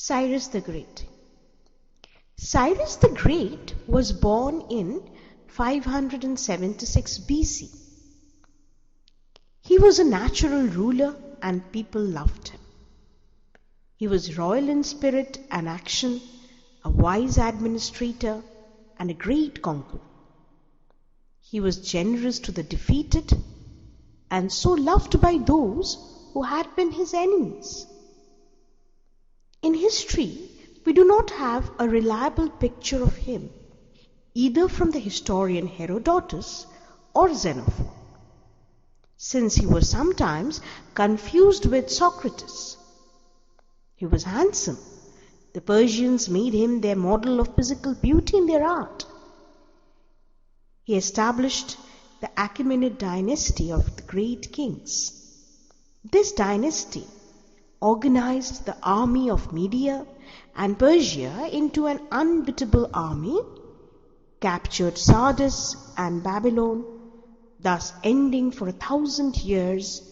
Cyrus the Great. Cyrus the Great was born in 576 BC. He was a natural ruler and people loved him. He was royal in spirit and action, a wise administrator, and a great conqueror. He was generous to the defeated and so loved by those who had been his enemies. In history, we do not have a reliable picture of him, either from the historian Herodotus or Xenophon, since he was sometimes confused with Socrates. He was handsome. The Persians made him their model of physical beauty in their art. He established the Achaemenid dynasty of the great kings. This dynasty organized the army of Media and Persia into an unbeatable army, captured Sardis and Babylon, thus ending for 1,000 years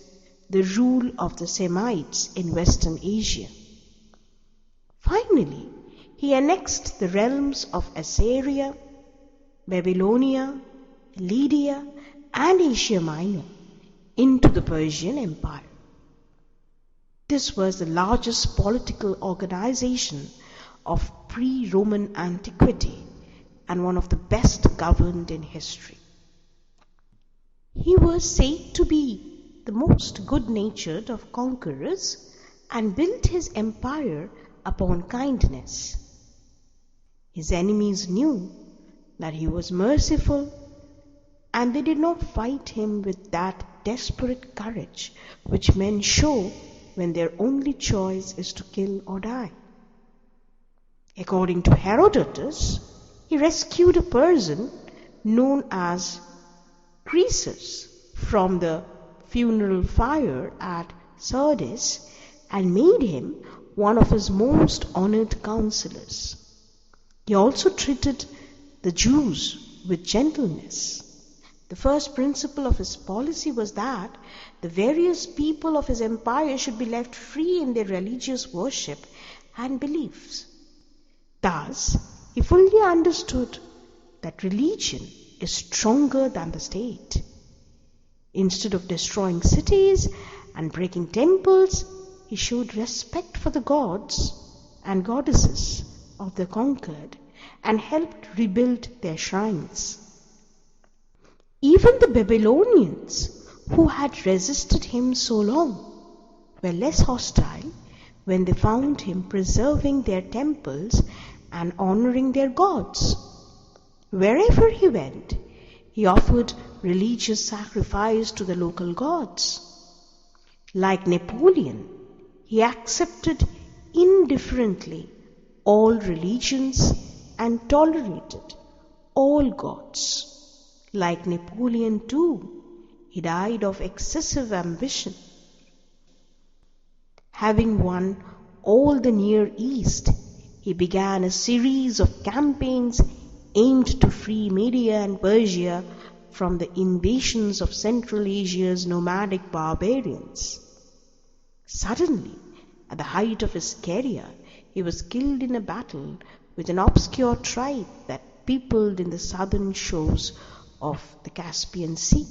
the rule of the Semites in Western Asia. Finally, he annexed the realms of Assyria, Babylonia, Lydia, and Asia Minor into the Persian Empire. This was the largest political organization of pre-Roman antiquity and one of the best governed in history. He was said to be the most good-natured of conquerors and built his empire upon kindness. His enemies knew that he was merciful, and they did not fight him with that desperate courage which men show when their only choice is to kill or die. According to Herodotus, he rescued a person known as Croesus from the funeral fire at Sardis and made him one of his most honored counselors. He also treated the Jews with gentleness. The first principle of his policy was that the various people of his empire should be left free in their religious worship and beliefs. Thus, he fully understood that religion is stronger than the state. Instead of destroying cities and breaking temples, he showed respect for the gods and goddesses of the conquered and helped rebuild their shrines. Even the Babylonians, who had resisted him so long, were less hostile when they found him preserving their temples and honoring their gods. Wherever he went, he offered religious sacrifice to the local gods. Like Napoleon, he accepted indifferently all religions and tolerated all gods. Like Napoleon too, he died of excessive ambition. Having won all the Near East, he began a series of campaigns aimed to free Media and Persia from the invasions of Central Asia's nomadic barbarians. Suddenly, at the height of his career, he was killed in a battle with an obscure tribe that peopled in the southern shores of the Caspian Sea.